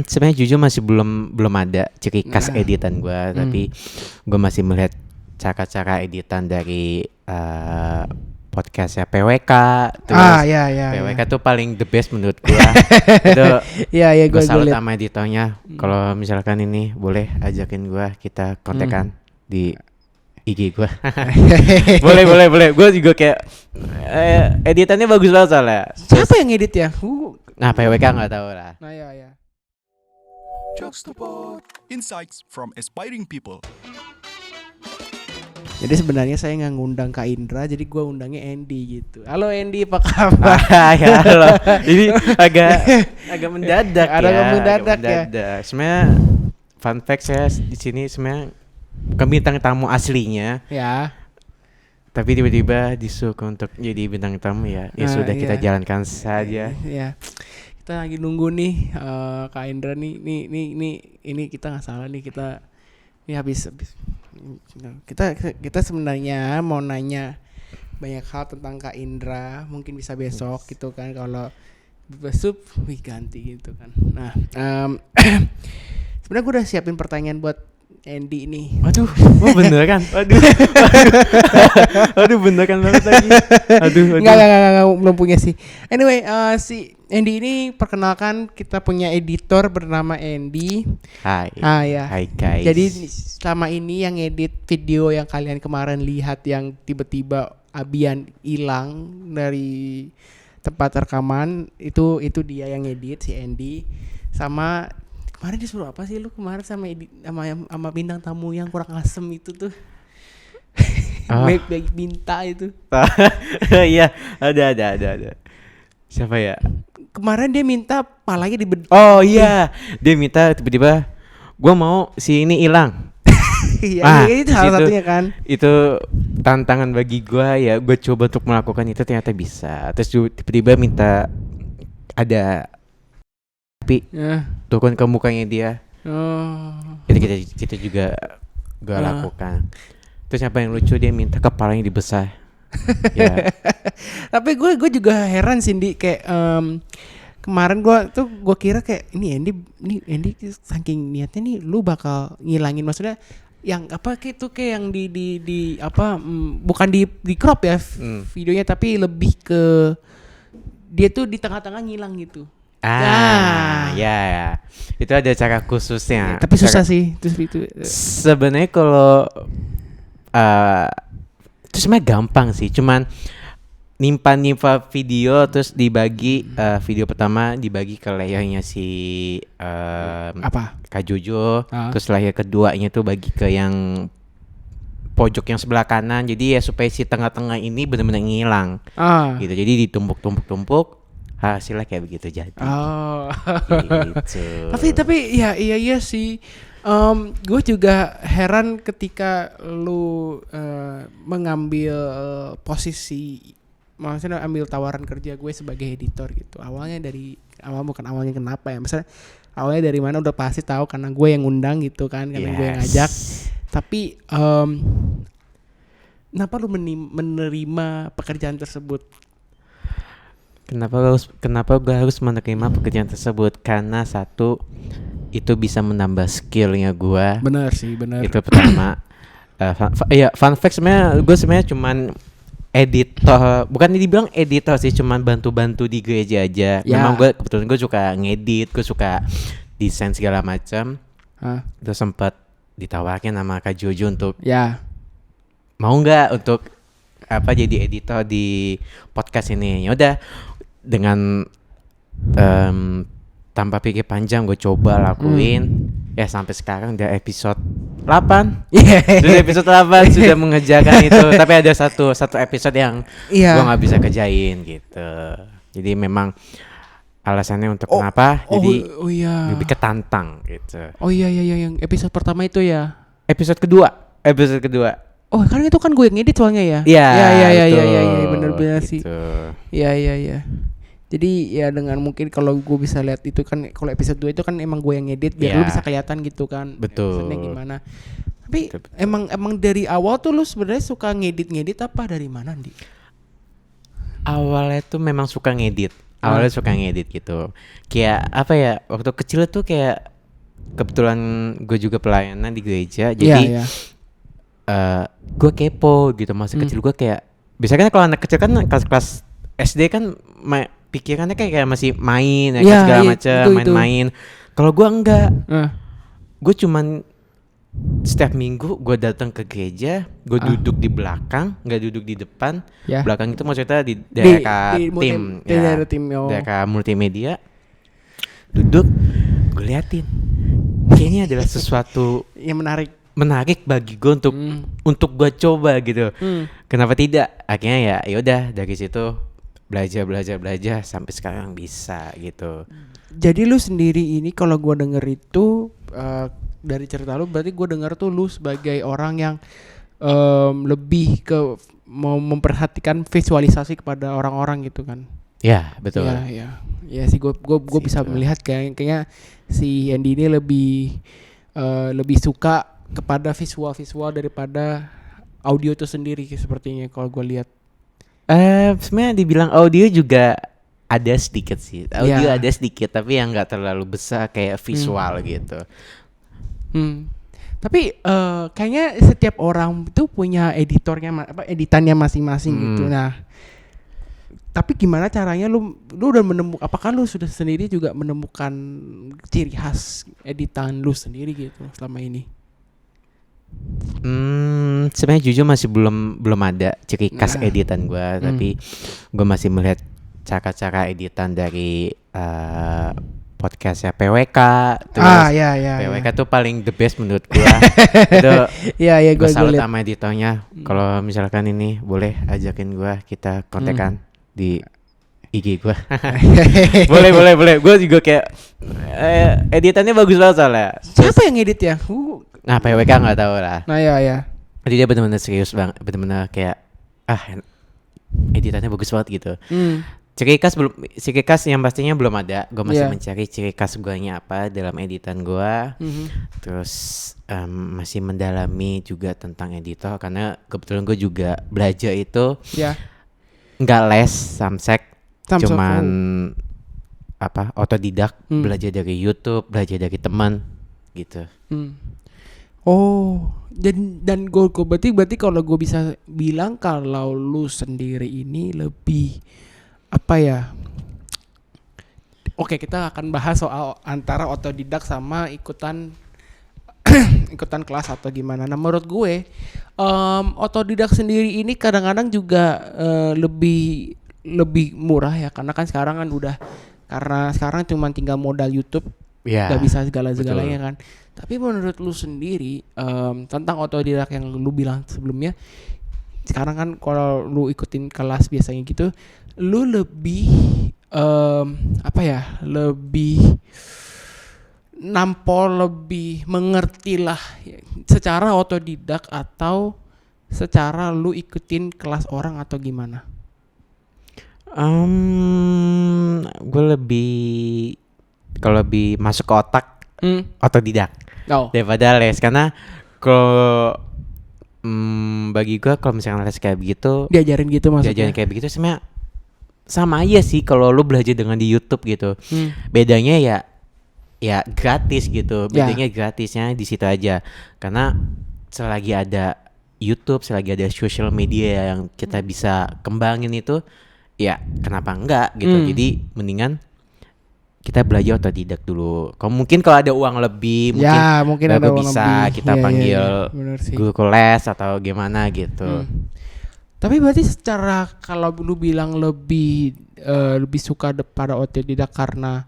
Sebenarnya jujur masih belum ada ciri khas editan gue, tapi gue masih melihat cara-cara editan dari podcastnya PWK. Terus PWK tuh paling the best menurut gue. Itu gue salut sama editornya. Kalau misalkan ini boleh ajakin gue, kita kontekan di IG gue. boleh. Gue juga kayak editannya bagus banget soalnya. Siapa yang edit ya? Nah PWK nggak tahu lah. Nah ya. Jokes to Pod, insights from aspiring people. Jadi sebenarnya saya nggak ngundang Kak Indra, jadi gue undangnya Andy gitu. Halo Andy, apa kabar? Ya halo. Ini agak mendadak ya. Agak mendadak ya. Sebenarnya fun fact, saya di sini sebenarnya bukan bintang tamu aslinya. Ya. Tapi tiba-tiba disuruh untuk jadi bintang tamu ya. Ya sudah kita jalankan saja. Ya. Kita lagi nunggu nih Kak Indra nih. Ini kita nggak salah nih, kita ini habis. Kita sebenarnya mau nanya banyak hal tentang Kak Indra, mungkin bisa besok gitu kan, kalau besok ganti gitu kan. Nah, sebenarnya gue udah siapin pertanyaan buat Andy nih. Waduh, bener kan? Waduh bener kan banget lagi. Aduh. Enggak, belum punya sih. Anyway, si Andy ini perkenalkan, kita punya editor bernama Andy. Hai. Hai guys. Jadi selama ini yang edit video yang kalian kemarin lihat yang tiba-tiba Abian hilang dari tempat rekaman, itu dia yang edit, si Andy. Sama kemarin disuruh apa sih lu kemarin sama bintang tamu yang kurang asem itu tuh. Baik minta itu. Iya, ada. Siapa ya? Kemarin dia minta palanya Oh iya, dia minta tiba-tiba gua mau si ini hilang. Iya, itu salah satunya kan. Itu tantangan bagi gua ya, gua coba untuk melakukan itu, ternyata bisa. Terus tiba-tiba minta ada tapi turun ke mukanya dia. Itu kita juga gua lakukan. Terus apa yang lucu, dia minta kepalanya dibesar. Ya. Tapi gue juga heran Cindy, kayak kemarin gue kira kayak ini Andy saking niatnya nih lu bakal ngilangin, maksudnya yang apa gitu, kayak yang di apa bukan di crop ya videonya, tapi lebih ke dia tuh di tengah-tengah ngilang gitu. Ya. Itu ada cara khususnya. Tapi susah sih itu. Sebenarnya kalau itu sebenarnya gampang sih, cuman nimpa video terus dibagi, video pertama dibagi ke layarnya si Kak Jojo, terus layar keduanya tuh bagi ke yang pojok yang sebelah kanan, jadi ya supaya si tengah-tengah ini benar-benar ngilang gitu, jadi ditumpuk hasilnya kayak begitu jadi. Gitu. Tapi iya sih. Gue juga heran ketika lu mengambil posisi, maksudnya ambil tawaran kerja gue sebagai editor gitu. Bukan awalnya kenapa ya? Misalnya awalnya dari mana, udah pasti tahu karena gue yang ngundang gitu kan, karena gue yang ngajak. Tapi kenapa lu menerima pekerjaan tersebut? Kenapa gue harus menerima pekerjaan tersebut? Karena satu, itu bisa menambah skillnya gue. Benar. Itu pertama. Fun fact, gue sebenarnya cuman editor, bukan dibilang editor sih, cuman bantu-bantu di gereja aja. Memang kebetulan gue suka ngedit, gue suka desain segala macam. Terus sempat ditawarin sama Kak Jojo untuk mau nggak untuk jadi editor di podcast ini. Ya udah, dengan tanpa pikir panjang gue coba lakuin. Ya sampai sekarang udah episode 8. Sudah episode 8 sudah mengerjakan itu. Tapi ada satu episode yang gue gak bisa kerjain gitu. Jadi memang alasannya untuk kenapa. Jadi lebih ketantang gitu. Yang episode pertama itu ya. Episode kedua. Oh, karena itu kan gue yang ngedit soalnya ya. Iya, benar-benar gitu. Sih. Iya. Jadi ya dengan mungkin kalau gue bisa lihat itu kan, kalau episode 2 itu kan emang gue yang ngedit biar lu bisa kelihatan gitu kan. Betul. Gimana. Tapi betul. Emang dari awal tuh lu sebenarnya suka ngedit apa dari mana, Di? Awalnya tuh memang suka ngedit. awalnya suka ngedit gitu. Kayak apa ya? Waktu kecil tuh kayak kebetulan gue juga pelayanan di gereja, jadi gue kepo gitu. Masa kecil gue kayak biasanya kan kalau anak kecil kan kelas SD kan pikirannya kayak masih main ya, segala macam, main-main. Kalau gue enggak, gue cuman setiap minggu gue datang ke gereja, gue duduk di belakang, nggak duduk di depan. Belakang itu maksudnya di daerah tim, daerah multimedia. Duduk, gue liatin. Kayaknya adalah sesuatu yang menarik bagi gue untuk gue coba gitu. Kenapa tidak? Akhirnya ya udah dari situ belajar sampai sekarang bisa gitu. Jadi lu sendiri ini kalau gue denger itu dari cerita lu, berarti gue denger tuh lu sebagai orang yang lebih ke mau memperhatikan visualisasi kepada orang-orang gitu kan? Ya betul. Ya sih gue bisa melihat kayaknya si Andy ini lebih suka kepada visual daripada audio itu sendiri sepertinya kalau gue lihat. Sebenarnya dibilang audio juga ada sedikit sih. Audio ada sedikit, tapi yang nggak terlalu besar kayak visual gitu. Tapi kayaknya setiap orang itu punya editannya masing-masing gitu. Nah, tapi gimana caranya lu udah menemukan? Apakah lu sudah sendiri juga menemukan ciri khas editan lu sendiri gitu selama ini? Sebenarnya jujur masih belum ada ciri khas editan gue, tapi gue masih melihat cara-cara editan dari podcastnya PWK. Terus PWK tuh paling the best menurut gue. Itu gue salut sama editornya. Kalau misalkan ini boleh ajakin gue, kita kontekan di IG gue. boleh. Gue juga kayak editannya bagus banget soalnya. Siapa yang edit ya? Nah PWK nggak tahu lah. Nah ya. Jadi dia benar-benar serius banget, benar-benar kayak editannya bagus banget gitu. Ciri khas yang pastinya belum ada. Gue masih mencari ciri khas guanya apa dalam editan gue. Terus masih mendalami juga tentang editor, karena kebetulan gue juga belajar itu nggak les samsek, cuman otodidak, belajar dari YouTube, belajar dari teman gitu. Oh, dan gue berarti kalau gue bisa bilang kalau lu sendiri ini lebih apa ya? Oke, kita akan bahas soal antara otodidak sama ikutan kelas atau gimana. Nah, menurut gue otodidak sendiri ini kadang-kadang juga lebih murah ya, karena kan sekarang kan karena sekarang cuma tinggal modal YouTube. Gak bisa segala-segalanya kan. Tapi menurut lu sendiri tentang otodidak yang lu bilang sebelumnya, sekarang kan kalau lu ikutin kelas biasanya gitu, lu lebih lebih nampol, lebih mengerti lah secara otodidak atau secara lu ikutin kelas orang atau gimana? Gue kalau lebih masuk ke otak otodidak daripada les, karena kalau bagi gue kalau misalnya les kayak begitu, diajarin kayak begitu sebenarnya sama aja sih kalau lu belajar dengan di YouTube gitu. Bedanya ya gratis gitu. Bedanya gratisnya di situ aja. Karena selagi ada YouTube, selagi ada social media yang kita bisa kembangin itu, ya kenapa enggak gitu. Jadi mendingan kita belajar otodidak dulu. Mungkin kalau ada uang lebih, mungkin ada bisa lebih. Kita panggil guru les atau gimana gitu. Tapi berarti secara kalau lu bilang lebih suka pada otodidak karena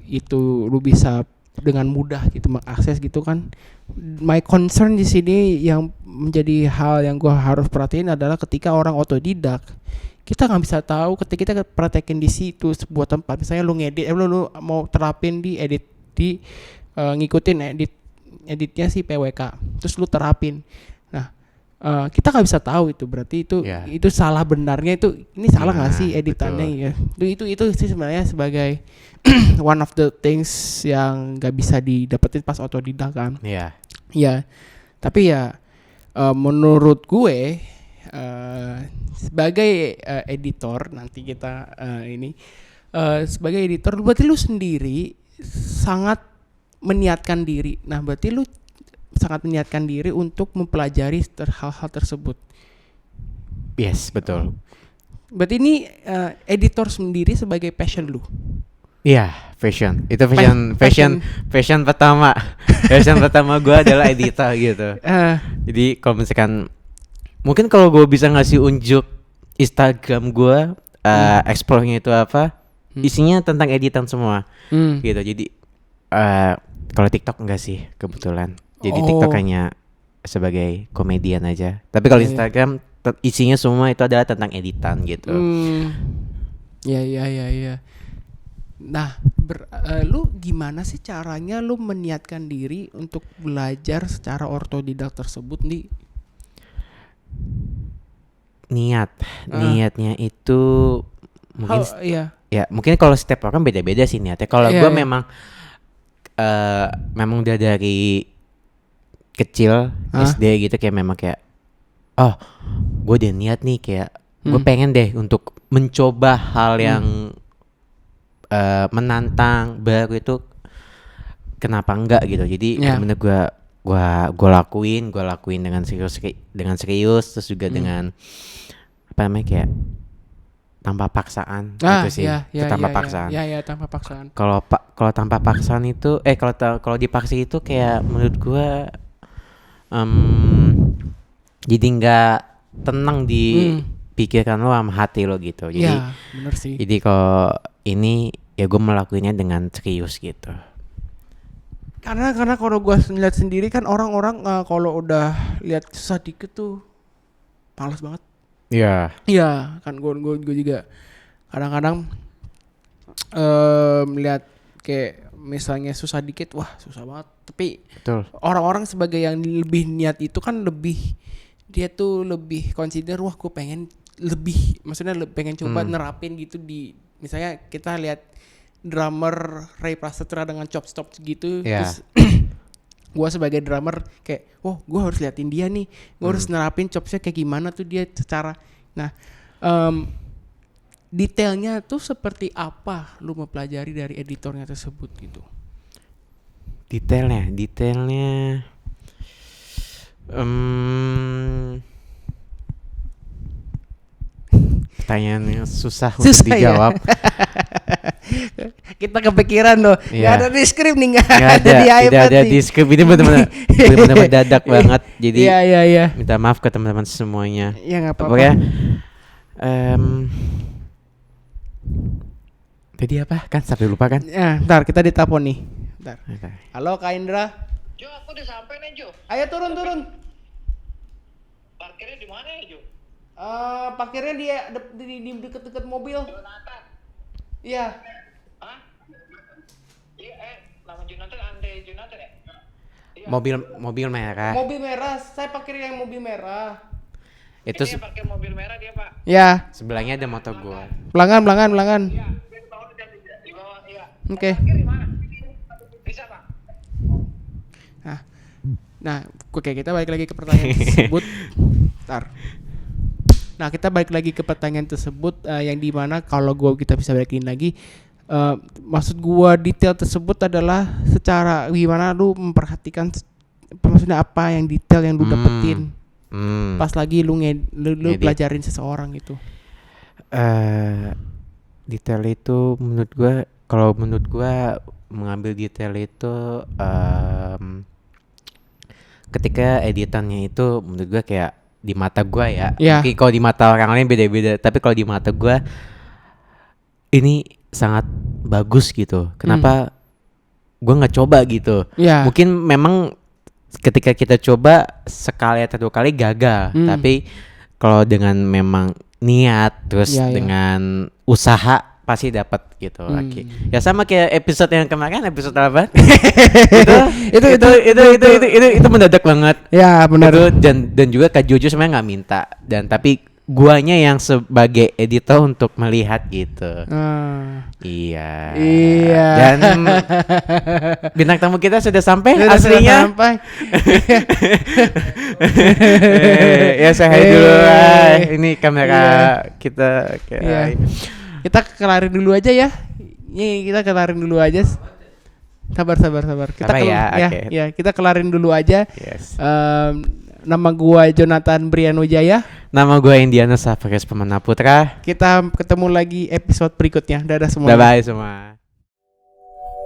itu lu bisa dengan mudah gitu mengakses gitu kan. My concern di sini yang menjadi hal yang gua harus perhatiin adalah ketika orang otodidak, kita nggak bisa tahu ketika kita praktekin di situ sebuah tempat, misalnya lu ngedit, lu mau terapin di ngikutin editnya si PWK, terus lu terapin. Nah, kita nggak bisa tahu itu, berarti itu salah benarnya ini salah nggak sih editannya ya? Itu sih sebenarnya sebagai one of the things yang nggak bisa didapetin pas otodidak kan? Ya. Tapi ya menurut gue sebagai editor nanti kita sebagai editor, berarti lu sendiri sangat meniatkan diri. Nah, berarti lu sangat meniatkan diri untuk mempelajari hal-hal tersebut. Yes, betul. Berarti ini editor sendiri sebagai passion lu. Iya, fashion. Itu fashion pertama. Fashion pertama gue adalah editor gitu. Jadi kalau misalkan mungkin kalau gue bisa ngasih unjuk Instagram gue, explore-nya itu apa, isinya tentang editan semua, gitu. Jadi kalau TikTok enggak sih kebetulan. Jadi TikTok hanya sebagai komedian aja. Tapi kalau Instagram isinya semua itu adalah tentang editan gitu. Ya. Nah, lu gimana sih caranya lu meniatkan diri untuk belajar secara otodidak tersebut nih? Niatnya itu mungkin iya. Ya mungkin kalau setiap orang beda-beda sih niatnya. Kalau gue memang udah dari kecil SD gitu kayak memang kayak gue udah niat nih kayak gue pengen deh untuk mencoba hal yang menantang baru itu, kenapa enggak gitu. Jadi bener gue lakuin dengan serius terus juga dengan apa namanya kayak tanpa paksaan gitu sih. Tanpa paksaan. Tanpa paksaan. Kalau tanpa paksaan itu kalau dipaksa itu kayak menurut gue jadi nggak tenang di pikiran lo sama hati lo gitu. Jadi bener sih. Jadi kalau ini ya gue melakukannya dengan serius gitu. Karena kalau gue lihat sendiri kan orang-orang kalau udah lihat susah dikit tuh malas banget. Iya kan gue juga kadang-kadang melihat kayak misalnya susah dikit, wah susah banget. Tapi betul. Orang-orang sebagai yang lebih niat itu kan dia tuh lebih consider, wah gue pengen lebih, maksudnya pengen coba nerapin gitu di, misalnya kita lihat drummer Ray Prasetya dengan chop stop gitu, terus gue sebagai drummer kayak, gue harus liatin dia nih, gue harus nerapin chopsnya kayak gimana tuh dia secara, nah detailnya tuh seperti apa lu mempelajari dari editornya tersebut gitu? Detailnya pertanyaannya susah untuk dijawab. Kita kepikiran loh, nggak ada di skrip nih, nggak ada di iPad. Tidak ada di skrip, ini benar-benar mendadak banget. Jadi minta maaf ke teman-teman semuanya. Ya nggak apa-apa. Ya. Tadi apa kan sampai lupa kan? Ya, ntar kita ditelepon nih. Ntar. Halo Kak Indra. Jo, aku udah sampai nih Jo. Ayo turun. Parkirnya di mana ya Jo? Parkirnya di deket-deket mobil. Jonathan. Iya. Hah? Iya, nama Jonathan Andre Jonathan ya? Iya. Mobil merah. Mobil merah, saya parkir yang mobil merah. Itu dia parkir mobil merah dia Pak. Ya. Sebelahnya ada motor gua. Pelanggan. Iya. Di bawah, iya. Oke. Parkir di mana? Bisa Pak. Nah, oke, kita balik lagi ke pertanyaan tersebut. Ntar. Nah, kita balik lagi ke pertanyaan tersebut yang dimana kalau kita bisa balikin lagi, maksud gua detail tersebut adalah secara gimana lu memperhatikan, maksudnya apa yang detail yang lu dapetin pas lagi lu pelajarin seseorang gitu. Detail itu menurut gua mengambil detail itu ketika editannya itu menurut gue kayak di mata gue ya. Mungkin kalau di mata orang lain beda-beda, tapi kalau di mata gue ini sangat bagus gitu. Kenapa gue nggak coba gitu? Mungkin memang ketika kita coba sekali atau 2 kali gagal, tapi kalau dengan memang niat terus dengan usaha pasti dapat gitu lagi. Ya sama kayak episode yang kemarin, episode apa? itu mendadak banget. Ya benar. Dan juga Kak Jojo sebenarnya nggak minta, dan tapi guanya yang sebagai editor untuk melihat gitu. Iya. Iya. Dan bintang tamu kita sudah sampai Sudah aslinya. sampai. Ya saya dulu. Ini kamera kita. Iya. Kita kelarin dulu aja ya. Nih kita kelarin dulu aja. Sabar. Kita okay. ya, kita kelarin dulu aja. Yes. Nama gua Jonathan Briano Jaya. Nama gue Indiana Safres Pemana Putra. Kita ketemu lagi episode berikutnya. Dadah semua. Bye-bye semua.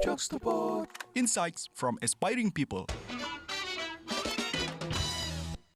Jokes to Pod. Insights from aspiring people.